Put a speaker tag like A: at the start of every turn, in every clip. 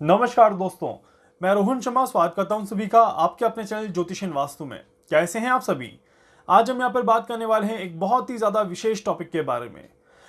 A: नमस्कार दोस्तों, मैं रोहन शर्मा स्वागत करता हूं सभी का आपके अपने चैनल ज्योतिषन वास्तु में। कैसे हैं आप सभी? आज हम यहां पर बात करने वाले हैं एक बहुत ही ज्यादा विशेष टॉपिक के बारे में।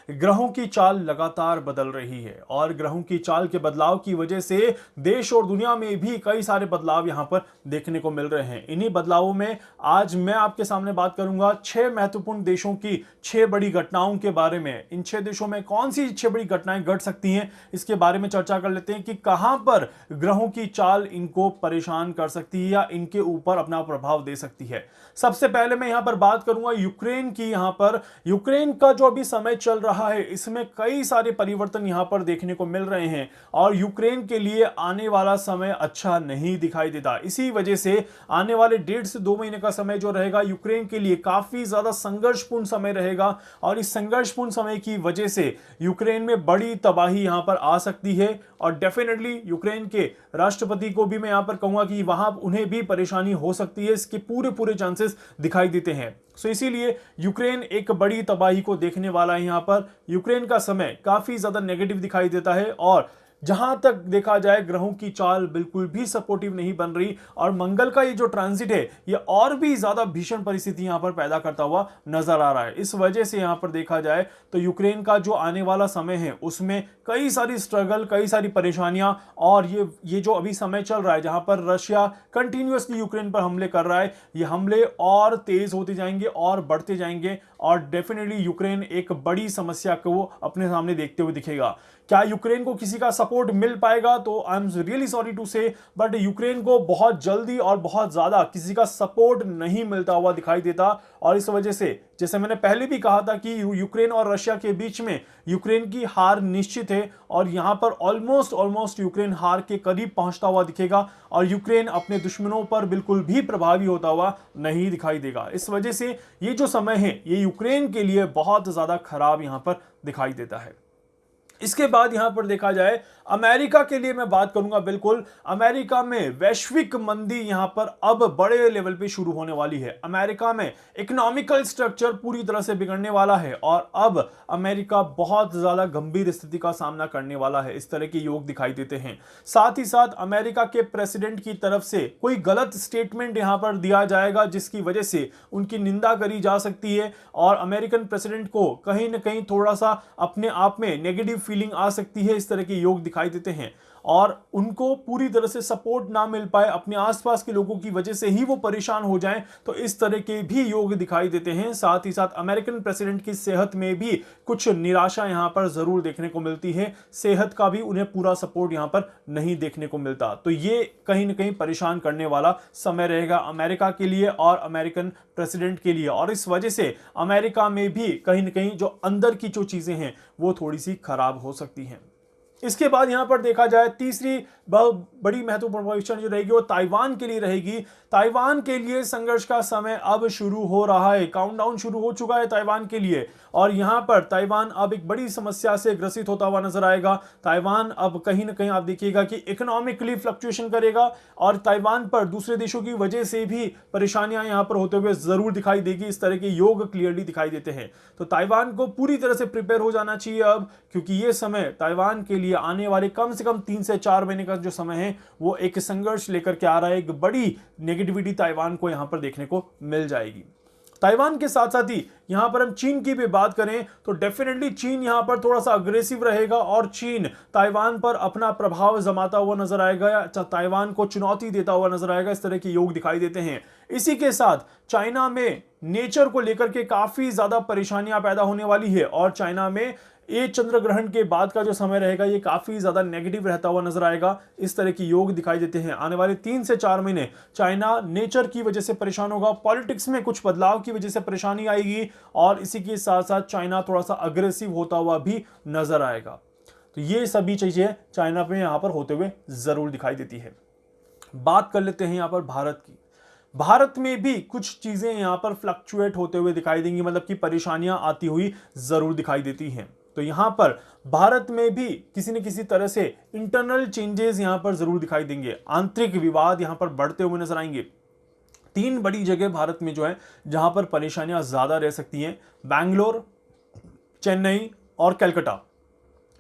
A: ग्रहों की चाल लगातार बदल रही है और ग्रहों की चाल के बदलाव की वजह से देश और दुनिया में भी कई सारे बदलाव यहां पर देखने को मिल रहे हैं। इन्हीं बदलावों में आज मैं आपके सामने बात करूंगा 6 महत्वपूर्ण देशों की 6 बड़ी घटनाओं के बारे में। इन 6 देशों में कौन सी 6 बड़ी घटनाएं घट सकती हैं, इसके बारे में चर्चा कर लेते हैं कि कहां पर ग्रहों की चाल इनको परेशान कर सकती है या इनके ऊपर अपना प्रभाव दे सकती है। सबसे पहले मैं यहां पर बात करूंगा यूक्रेन की। यहां पर यूक्रेन का जो अभी समय चल रहा है, इसमें कई सारे परिवर्तन यहां पर देखने को मिल रहे हैं और यूक्रेन के लिए आने वाला समय अच्छा नहीं दिखाई देता। इसी वजह से आने वाले 1.5 से 2 महीने का समय जो रहेगा यूक्रेन के लिए काफी ज्यादा संघर्षपूर्ण समय रहेगा और इस संघर्षपूर्ण समय की वजह से यूक्रेन में बड़ी तबाही यहां पर आ सकती है और डेफिनेटली यूक्रेन के राष्ट्रपति को भी मैं यहां पर कहूंगा कि वहां उन्हें भी परेशानी हो सकती है। इसके पूरे चांसेस दिखाई देते हैं। सो इसीलिए यूक्रेन एक बड़ी तबाही को देखने वाला है। यहां पर यूक्रेन का समय काफी ज्यादा नेगेटिव दिखाई देता है और जहां तक देखा जाए ग्रहों की चाल बिल्कुल भी सपोर्टिव नहीं बन रही और मंगल का ये जो ट्रांजिट है ये और भी ज्यादा भीषण परिस्थिति यहां पर पैदा करता हुआ नजर आ रहा है। इस वजह से यहां पर देखा जाए तो यूक्रेन का जो आने वाला समय है उसमें कई सारी स्ट्रगल, कई सारी परेशानियां और ये जो अभी समय चल रहा है जहां पर रशिया कंटिन्यूअसली यूक्रेन पर हमले कर रहा है, ये हमले और तेज होते जाएंगे और बढ़ते जाएंगे और डेफिनेटली यूक्रेन एक बड़ी समस्या को अपने सामने देखते हुए दिखेगा। क्या यूक्रेन को किसी का सपोर्ट मिल पाएगा? तो I am really sorry to say, but Ukraine को बहुत जल्दी और बहुत ज्यादा किसी का सपोर्ट नहीं मिलता हुआ दिखाई देता और इस वजह से जैसे मैंने पहले भी कहा था कि यूक्रेन और रशिया के बीच में यूक्रेन की हार निश्चित है और यहां पर ऑलमोस्ट यूक्रेन हार के करीब पहुंचता हुआ दिखेगा और यूक्रेन अपने दुश्मनों पर बिल्कुल भी प्रभावी होता हुआ नहीं दिखाई देगा। इस वजह से ये जो समय है ये यूक्रेन के लिए बहुत ज्यादा खराब यहां पर दिखाई देता है। इसके बाद यहां पर देखा जाए अमेरिका के लिए मैं बात करूंगा। बिल्कुल अमेरिका में वैश्विक मंदी यहां पर अब बड़े लेवल पे शुरू होने वाली है। अमेरिका में इकोनॉमिकल स्ट्रक्चर पूरी तरह से बिगड़ने वाला है और अब अमेरिका बहुत ज्यादा गंभीर स्थिति का सामना करने वाला है। इस तरह के योग दिखाई देते हैं। साथ ही साथ अमेरिका के प्रेसिडेंट की तरफ से कोई गलत स्टेटमेंट यहां पर दिया जाएगा जिसकी वजह से उनकी निंदा करी जा सकती है और अमेरिकन प्रेसिडेंट को कहीं ना कहीं थोड़ा सा अपने आप में नेगेटिव फीलिंग आ सकती है। इस तरह के योग दिखाई देते हैं और उनको पूरी तरह से सपोर्ट ना मिल पाए, अपने आसपास के लोगों की वजह से ही वो परेशान हो जाएं, तो इस तरह के भी योग दिखाई देते हैं। साथ ही साथ अमेरिकन प्रेसिडेंट की सेहत में भी कुछ निराशा यहां पर जरूर देखने को मिलती है। सेहत का भी उन्हें पूरा सपोर्ट यहां पर नहीं देखने को मिलता, तो ये कहीं ना कहीं परेशान करने वाला समय रहेगा अमेरिका के लिए और अमेरिकन प्रेसिडेंट के लिए और इस वजह से अमेरिका में भी कहीं ना कहीं जो अंदर की जो चीजें हैं वो थोड़ी सी खराब हो सकती हैं। इसके बाद यहां पर देखा जाए तीसरी बहुत बड़ी महत्वपूर्ण भविष्यवाणी जो रहेगी वो ताइवान के लिए रहेगी। ताइवान के लिए संघर्ष का समय अब शुरू हो रहा है, काउंटडाउन शुरू हो चुका है ताइवान के लिए और यहां पर ताइवान अब एक बड़ी समस्या से ग्रसित होता हुआ नजर आएगा। ताइवान अब कहीं ना कहीं आप देखिएगा कि इकोनॉमिकली फ्लक्चुएशन करेगा और ताइवान पर दूसरे देशों की वजह से भी परेशानियां यहां पर होते हुए जरूर दिखाई देगी। इस तरह के योग क्लियरली दिखाई देते हैं, तो ताइवान को पूरी तरह से प्रिपेयर हो जाना चाहिए अब, क्योंकि यह समय ताइवान के लिए आने वाले कम से कम 3 से 4 महीने का जो समय है वो एक संघर्ष लेकर के आ रहा है। एक बड़ी नेगेटिविटी ताइवान को यहां पर देखने को मिल जाएगी। ताइवान के साथ साथ ही यहां पर हम चीन की भी बात करें तो डेफिनेटली चीन यहां पर थोड़ा सा अग्रेसिव रहेगा और चीन ताइवान पर अपना प्रभाव जमाता हुआ नजर आएगा या ताइवान को चुनौती देता हुआ नजर आएगा। इस तरह के योग दिखाई देते हैं। इसी के साथ चाइना में नेचर को लेकर के काफी ज्यादा परेशानियां पैदा होने वाली है और चाइना में ये चंद्र ग्रहण के बाद का जो समय रहेगा ये काफी ज्यादा नेगेटिव रहता हुआ नजर आएगा। इस तरह की योग दिखाई देते हैं। आने वाले 3 से 4 महीने चाइना नेचर की वजह से परेशान होगा, पॉलिटिक्स में कुछ बदलाव की वजह से परेशानी आएगी और इसी के साथ साथ चाइना थोड़ा सा अग्रेसिव होता हुआ भी नजर आएगा। तो ये सभी चीजें चाइना पे यहां पर होते हुए जरूर दिखाई देती है। बात कर लेते हैं यहां पर भारत की। भारत में भी कुछ चीजें यहां पर फ्लक्चुएट होते हुए दिखाई देंगी, मतलब कि परेशानियां आती हुई जरूर दिखाई देती हैं। तो यहां पर भारत में भी किसी न किसी तरह से इंटरनल चेंजेस यहां पर जरूर दिखाई देंगे। आंतरिक विवाद यहां पर बढ़ते हुए नजर आएंगे। 3 बड़ी जगह भारत में जो है जहां पर परेशानियां ज्यादा रह सकती हैं, बैंगलोर, चेन्नई और कलकत्ता।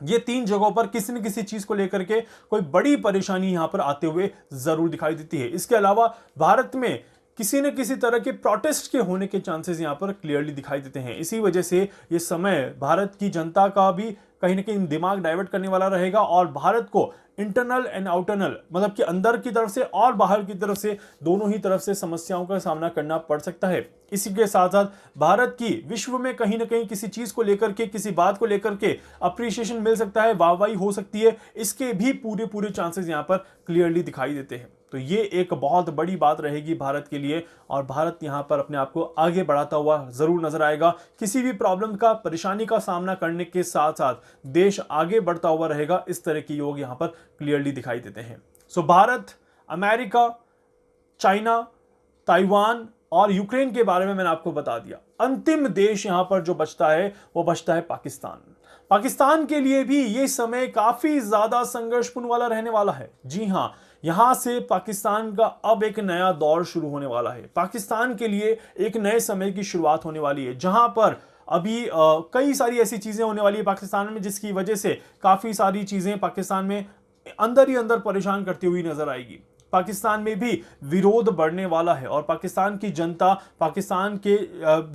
A: ये तीन जगहों पर किसी न किसी चीज को लेकर के कोई बड़ी परेशानी यहां पर आते हुए जरूर दिखाई देती है। इसके अलावा भारत में किसी न किसी तरह के प्रोटेस्ट के होने के चांसेस यहां पर क्लियरली दिखाई देते हैं। इसी वजह से ये समय भारत की जनता का भी कहीं ना कहीं दिमाग डाइवर्ट करने वाला रहेगा और भारत को इंटरनल एंड आउटरनल मतलब कि अंदर की तरफ से और बाहर की तरफ से दोनों ही तरफ से समस्याओं का सामना करना पड़ सकता है। इसी के साथ साथ भारत की विश्व में कहीं ना कहीं किसी चीज को लेकर के किसी बात को लेकर के अप्रिसिएशन मिल सकता है, वाहवाही हो सकती है, इसके भी पूरे चांसेस यहां पर क्लियरली दिखाई देते हैं। तो ये एक बहुत बड़ी बात रहेगी भारत के लिए और भारत यहां पर अपने आप को आगे बढ़ाता हुआ जरूर नजर आएगा। किसी भी प्रॉब्लम का परेशानी का सामना करने के साथ साथ देश आगे बढ़ता हुआ रहेगा, इस तरह के योग यहां पर क्लियरली दिखाई देते हैं। सो भारत, अमेरिका, चाइना, ताइवान और यूक्रेन के बारे में मैंने आपको बता दिया। अंतिम देश यहां पर जो बचता है वो बचता है पाकिस्तान। पाकिस्तान के लिए भी ये समय काफी ज्यादा संघर्षपूर्ण वाला रहने वाला है। जी हां, यहां से पाकिस्तान का अब एक नया दौर शुरू होने वाला है। पाकिस्तान के लिए एक नए समय की शुरुआत होने वाली है जहां पर अभी कई सारी ऐसी चीजें होने वाली है पाकिस्तान में जिसकी वजह से काफी सारी चीजें पाकिस्तान में अंदर ही अंदर परेशान करती हुई नजर आएगी। पाकिस्तान में भी विरोध बढ़ने वाला है और पाकिस्तान की जनता पाकिस्तान के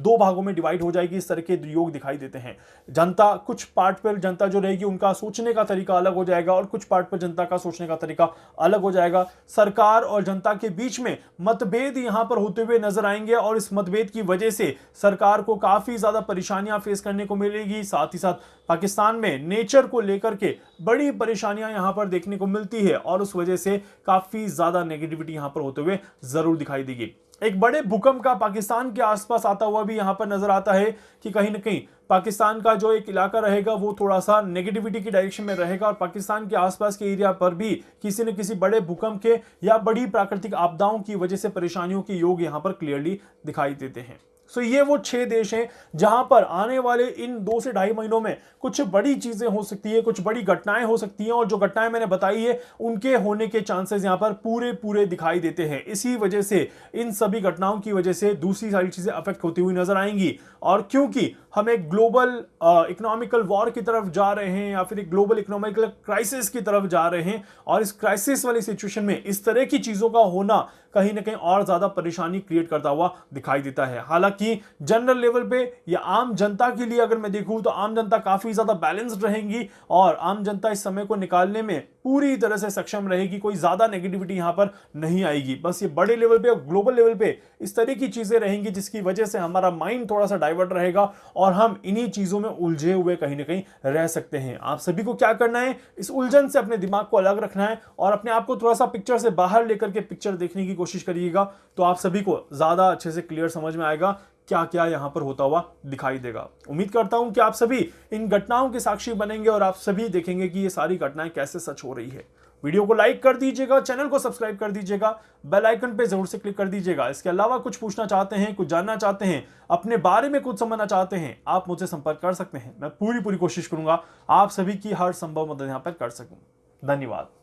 A: दो भागों में डिवाइड हो जाएगी। इस तरह के योग दिखाई देते हैं। जनता कुछ पार्ट पर जनता जो रहेगी उनका सोचने का तरीका अलग हो जाएगा और कुछ पार्ट पर जनता का सोचने का तरीका अलग हो जाएगा। सरकार और जनता के बीच में मतभेद यहां पर होते हुए नजर आएंगे और इस मतभेद की वजह से सरकार को काफी ज्यादा परेशानियां फेस करने को मिलेगी। साथ ही साथ पाकिस्तान में नेचर को लेकर के बड़ी परेशानियां यहां पर देखने को मिलती है और उस वजह से काफी ज्यादा नेगेटिविटी यहां पर होते हुए जरूर दिखाई देगी। एक बड़े भूकंप का पाकिस्तान के आसपास आता हुआ भी यहां पर नजर आता है कि कहीं ना कहीं पाकिस्तान का जो एक इलाका रहेगा वो थोड़ा सा नेगेटिविटी की डायरेक्शन में रहेगा और पाकिस्तान के आसपास के एरिया पर भी किसी न किसी बड़े भूकंप के या बड़ी प्राकृतिक आपदाओं की वजह से परेशानियों के योग यहां पर क्लियरली दिखाई देते हैं। सो ये वो 6 देश हैं जहां पर आने वाले इन 2 से ढाई महीनों में कुछ बड़ी चीजें हो सकती है, कुछ बड़ी घटनाएं हो सकती हैं और जो घटनाएं मैंने बताई है उनके होने के चांसेस यहां पर पूरे दिखाई देते हैं। इसी वजह से इन सभी घटनाओं की वजह से दूसरी सारी चीजें अफेक्ट होती हुई नजर आएंगी और क्योंकि हम एक ग्लोबल इकोनॉमिकल वॉर की तरफ जा रहे हैं या फिर एक ग्लोबल इकोनॉमिकल क्राइसिस की तरफ जा रहे हैं और इस क्राइसिस वाली सिचुएशन में इस तरह की चीजों का होना कहीं ना कहीं और ज्यादा परेशानी क्रिएट करता हुआ दिखाई देता है। हालांकि जनरल लेवल पे या आम जनता के लिए अगर मैं देखूं तो आम जनता काफी ज्यादा बैलेंस्ड रहेंगी और आम जनता इस समय को निकालने में पूरी तरह से सक्षम रहेगी। कोई ज्यादा नेगेटिविटी यहां पर नहीं आएगी। बस ये बड़े लेवल पे और ग्लोबल लेवल पे इस तरह की चीजें रहेंगी जिसकी वजह से हमारा माइंड थोड़ा सा डाइवर्ट रहेगा और हम इन्हीं चीजों में उलझे हुए कहीं ना कहीं रह सकते हैं। आप सभी को क्या करना है, इस उलझन से अपने दिमाग को अलग रखना है और अपने आप को थोड़ा सा पिक्चर से बाहर लेकर के पिक्चर देखने की कोशिश करिएगा तो आप सभी को ज्यादा अच्छे से क्लियर समझ में आएगा क्या क्या यहां पर होता हुआ दिखाई देगा। उम्मीद करता हूं कि आप सभी इन घटनाओं के साक्षी बनेंगे और आप सभी देखेंगे कि ये सारी घटनाएं कैसे सच हो रही है। वीडियो को लाइक कर दीजिएगा, चैनल को सब्सक्राइब कर दीजिएगा, बेल आइकन पे जरूर से क्लिक कर दीजिएगा। इसके अलावा कुछ पूछना चाहते हैं, कुछ जानना चाहते हैं, अपने बारे में कुछ समझना चाहते हैं, आप मुझसे संपर्क कर सकते हैं। मैं पूरी कोशिश करूंगा आप सभी की हर संभव मदद यहां पर कर सकूं। धन्यवाद।